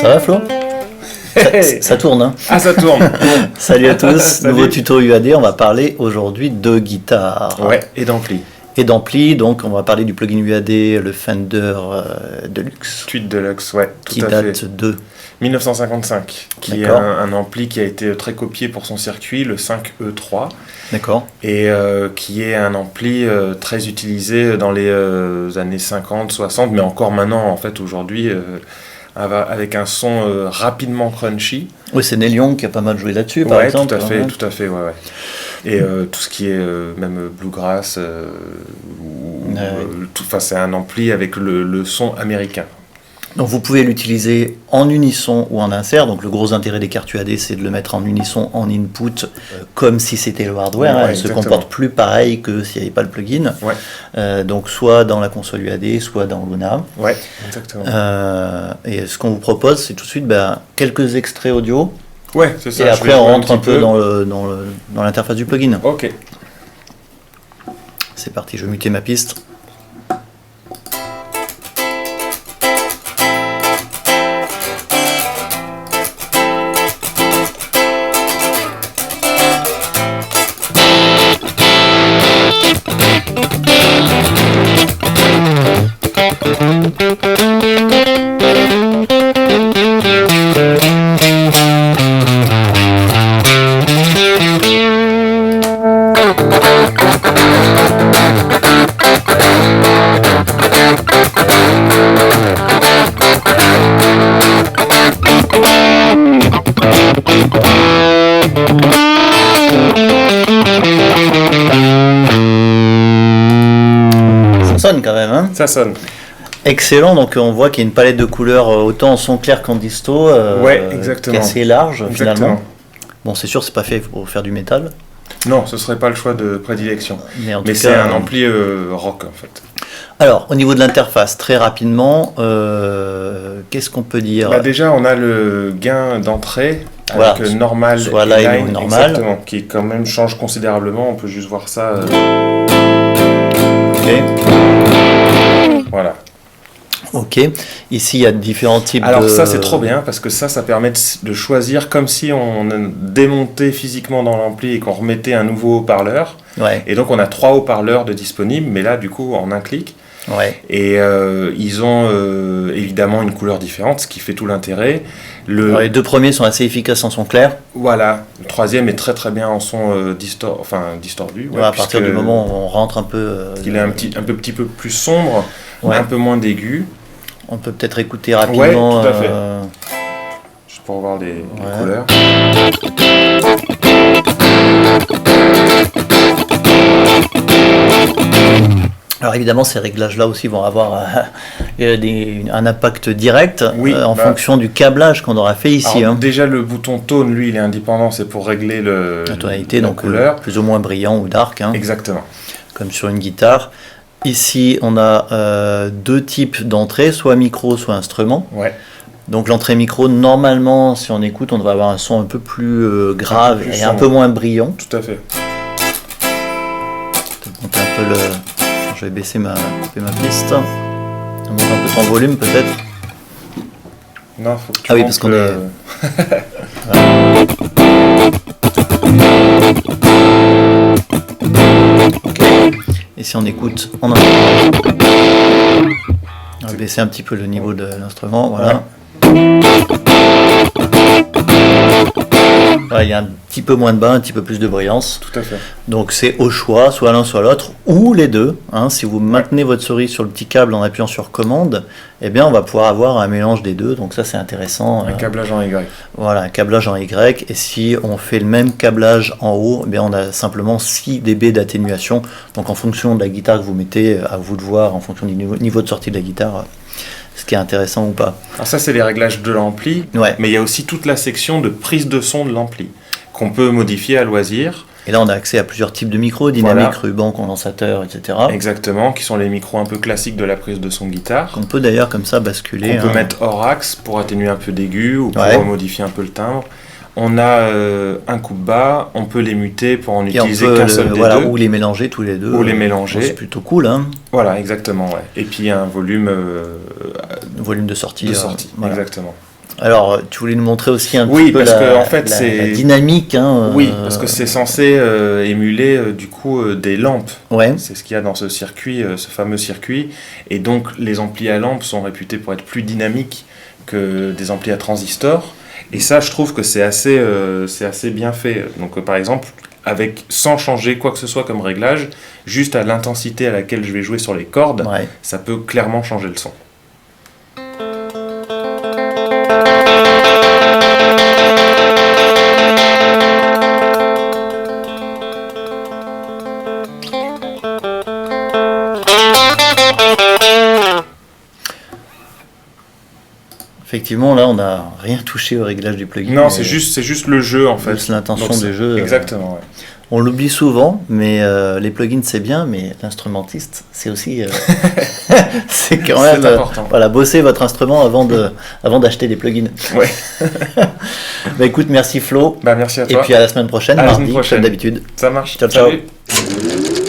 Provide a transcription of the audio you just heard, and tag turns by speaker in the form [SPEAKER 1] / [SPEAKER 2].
[SPEAKER 1] Ça va Flo? Ça tourne, hein?
[SPEAKER 2] Ah, ça tourne.
[SPEAKER 1] Salut à tous,
[SPEAKER 2] Salut.
[SPEAKER 1] Nouveau tuto UAD, on va parler aujourd'hui de guitare.
[SPEAKER 2] Ouais, et d'ampli.
[SPEAKER 1] Et d'ampli, donc on va parler du plugin UAD, le Fender Deluxe,
[SPEAKER 2] Tweed Deluxe, ouais, tout
[SPEAKER 1] qui
[SPEAKER 2] à
[SPEAKER 1] date
[SPEAKER 2] fait.
[SPEAKER 1] de...
[SPEAKER 2] 1955, qui est
[SPEAKER 1] D'accord.
[SPEAKER 2] un ampli qui a été très copié pour son circuit, le 5E3,
[SPEAKER 1] D'accord.
[SPEAKER 2] et qui est un ampli très utilisé dans les années 50, 60, mais encore maintenant, en fait, aujourd'hui, avec un son rapidement crunchy.
[SPEAKER 1] Oui, c'est Neil Young qui a pas mal joué là-dessus, par
[SPEAKER 2] Ouais,
[SPEAKER 1] exemple.
[SPEAKER 2] tout à fait,
[SPEAKER 1] hein.
[SPEAKER 2] tout à fait, ouais, ouais. Et tout ce qui est même bluegrass, c'est un ampli avec le son américain.
[SPEAKER 1] Donc vous pouvez l'utiliser en unisson ou en insert. Donc le gros intérêt des cartes UAD, c'est de le mettre en unisson, en input, comme si c'était le hardware.
[SPEAKER 2] Ouais,
[SPEAKER 1] Elle se
[SPEAKER 2] exactement.
[SPEAKER 1] comporte plus pareil que s'il n'y avait pas le plugin.
[SPEAKER 2] Ouais.
[SPEAKER 1] Donc soit dans la console UAD, soit dans Luna.
[SPEAKER 2] Ouais, exactement.
[SPEAKER 1] Et ce qu'on vous propose, c'est tout de suite quelques extraits audio.
[SPEAKER 2] Ouais, c'est ça.
[SPEAKER 1] Et
[SPEAKER 2] je
[SPEAKER 1] après,
[SPEAKER 2] vais
[SPEAKER 1] on
[SPEAKER 2] jouer
[SPEAKER 1] rentre un
[SPEAKER 2] petit
[SPEAKER 1] peu dans l'interface du plugin.
[SPEAKER 2] Ok.
[SPEAKER 1] C'est parti, je vais muter ma piste. Ça sonne quand même, hein?
[SPEAKER 2] Ça sonne.
[SPEAKER 1] Excellent, donc on voit qu'il y a une palette de couleurs autant en son clair qu'en disto,
[SPEAKER 2] Ouais, exactement.
[SPEAKER 1] qui est assez large finalement.
[SPEAKER 2] Exactement.
[SPEAKER 1] Bon, c'est sûr, c'est pas fait pour faire du métal,
[SPEAKER 2] Non, ce serait pas le choix de prédilection.
[SPEAKER 1] mais en
[SPEAKER 2] Mais
[SPEAKER 1] tout
[SPEAKER 2] c'est
[SPEAKER 1] cas.
[SPEAKER 2] un ampli rock, en fait.
[SPEAKER 1] Alors, au niveau de l'interface, très rapidement, qu'est-ce qu'on peut dire?
[SPEAKER 2] Bah, déjà, on a le gain d'entrée
[SPEAKER 1] Voilà,
[SPEAKER 2] avec normal
[SPEAKER 1] soit
[SPEAKER 2] et
[SPEAKER 1] line ou normal.
[SPEAKER 2] exactement, qui quand même change considérablement. On peut juste voir ça.
[SPEAKER 1] Ok.
[SPEAKER 2] Voilà.
[SPEAKER 1] Ok. Ici, il y a différents types
[SPEAKER 2] Alors
[SPEAKER 1] de.
[SPEAKER 2] ça, c'est trop bien parce que ça permet de choisir comme si on démontait physiquement dans l'ampli et qu'on remettait un nouveau haut-parleur.
[SPEAKER 1] Ouais,
[SPEAKER 2] Et donc, on a 3 haut-parleurs de disponibles, mais là, du coup, en un clic.
[SPEAKER 1] ouais.
[SPEAKER 2] Et ils ont évidemment une couleur différente, ce qui fait tout l'intérêt.
[SPEAKER 1] Alors, les deux premiers sont assez efficaces en son clair.
[SPEAKER 2] Voilà, le troisième est très très bien en son distordu. Ouais,
[SPEAKER 1] À partir du moment où on rentre un peu.
[SPEAKER 2] il est un petit peu plus sombre,
[SPEAKER 1] Ouais.
[SPEAKER 2] un peu moins d'aigu.
[SPEAKER 1] On peut peut-être écouter rapidement.
[SPEAKER 2] Ouais, tout à fait. Juste pour voir les couleurs.
[SPEAKER 1] Alors évidemment, ces réglages-là aussi vont avoir un impact direct
[SPEAKER 2] Oui,
[SPEAKER 1] en fonction du câblage qu'on aura fait ici.
[SPEAKER 2] Alors,
[SPEAKER 1] Hein.
[SPEAKER 2] déjà le bouton tone, lui, il est indépendant, c'est pour régler
[SPEAKER 1] La tonalité,
[SPEAKER 2] la
[SPEAKER 1] donc
[SPEAKER 2] couleur.
[SPEAKER 1] plus ou moins brillant ou dark, hein,
[SPEAKER 2] Exactement.
[SPEAKER 1] comme sur une guitare. Ici, on a deux types d'entrées, soit micro, soit instrument.
[SPEAKER 2] Ouais.
[SPEAKER 1] Donc l'entrée micro, normalement, si on écoute, on devrait avoir un son un peu plus grave
[SPEAKER 2] plus
[SPEAKER 1] et un
[SPEAKER 2] sombre.
[SPEAKER 1] peu moins brillant.
[SPEAKER 2] Tout à fait.
[SPEAKER 1] Donc un peu je vais baisser ma piste. On monte un peu ton volume peut-être.
[SPEAKER 2] Non, faut que tu
[SPEAKER 1] Ah oui,
[SPEAKER 2] montes
[SPEAKER 1] parce qu'on Ok. Et si on écoute en instrument, on va baisser un petit peu le niveau de l'instrument. Voilà. Voilà, il y a un petit peu moins de bas, un petit peu plus de brillance.
[SPEAKER 2] Tout à fait.
[SPEAKER 1] Donc c'est au choix, soit l'un soit l'autre, ou les deux. Hein. Si vous maintenez votre souris sur le petit câble en appuyant sur commande, eh bien on va pouvoir avoir un mélange des deux. Donc ça c'est intéressant.
[SPEAKER 2] Un câblage en Y.
[SPEAKER 1] Voilà, un câblage en Y. Et si on fait le même câblage en haut, eh bien on a simplement 6 dB d'atténuation. Donc en fonction de la guitare que vous mettez, à vous de voir, en fonction du niveau de sortie de la guitare, ce qui est intéressant ou pas.
[SPEAKER 2] Alors ça, c'est les réglages de l'ampli.
[SPEAKER 1] Ouais.
[SPEAKER 2] Mais il y a aussi toute la section de prise de son de l'ampli qu'on peut modifier à loisir.
[SPEAKER 1] Et là on a accès à plusieurs types de micros, dynamique,
[SPEAKER 2] Voilà.
[SPEAKER 1] ruban, condensateur, etc.
[SPEAKER 2] Exactement, qui sont les micros un peu classiques de la prise de son guitare.
[SPEAKER 1] Qu'on peut d'ailleurs comme ça basculer.
[SPEAKER 2] On peut
[SPEAKER 1] hein.
[SPEAKER 2] mettre hors axe pour atténuer un peu d'aigu ou pour
[SPEAKER 1] Ouais.
[SPEAKER 2] modifier un peu le timbre. On a un coupe-bas, on peut les muter pour en
[SPEAKER 1] Et on
[SPEAKER 2] utiliser
[SPEAKER 1] peut
[SPEAKER 2] qu'un seul des deux.
[SPEAKER 1] ou les mélanger tous les deux.
[SPEAKER 2] Ou les mélanger.
[SPEAKER 1] C'est plutôt cool, hein.
[SPEAKER 2] Voilà, exactement. Ouais. Et puis un volume
[SPEAKER 1] Volume de sortie.
[SPEAKER 2] de sortie.
[SPEAKER 1] Voilà.
[SPEAKER 2] Exactement.
[SPEAKER 1] Alors, tu voulais nous montrer aussi un
[SPEAKER 2] Oui,
[SPEAKER 1] petit peu
[SPEAKER 2] parce que, en fait,
[SPEAKER 1] la dynamique. Hein,
[SPEAKER 2] Oui, parce que c'est censé émuler du coup des lampes.
[SPEAKER 1] Ouais.
[SPEAKER 2] C'est ce qu'il y a dans ce circuit, ce fameux circuit. Et donc les amplis à lampes sont réputés pour être plus dynamiques que des amplis à transistors. Et ça, je trouve que c'est assez bien fait. Donc par exemple, sans changer quoi que ce soit comme réglage, juste à l'intensité à laquelle je vais jouer sur les cordes,
[SPEAKER 1] Ouais.
[SPEAKER 2] ça peut clairement changer le son.
[SPEAKER 1] Effectivement, là, on n'a rien touché au réglage du plugin.
[SPEAKER 2] Non, c'est juste le jeu en fait.
[SPEAKER 1] Juste l'intention
[SPEAKER 2] Donc,
[SPEAKER 1] du jeu.
[SPEAKER 2] Exactement, ouais.
[SPEAKER 1] On l'oublie souvent, mais les plugins c'est bien, mais l'instrumentiste c'est aussi. C'est quand même.
[SPEAKER 2] C'est important.
[SPEAKER 1] Voilà, bossez votre instrument avant d'acheter des plugins.
[SPEAKER 2] Ouais.
[SPEAKER 1] Bah écoute, merci Flo.
[SPEAKER 2] Bah merci à
[SPEAKER 1] Et
[SPEAKER 2] toi.
[SPEAKER 1] puis à la semaine prochaine,
[SPEAKER 2] À la
[SPEAKER 1] mardi,
[SPEAKER 2] semaine prochaine.
[SPEAKER 1] comme d'habitude.
[SPEAKER 2] Ça marche.
[SPEAKER 1] Ciao, ciao.
[SPEAKER 2] Salut.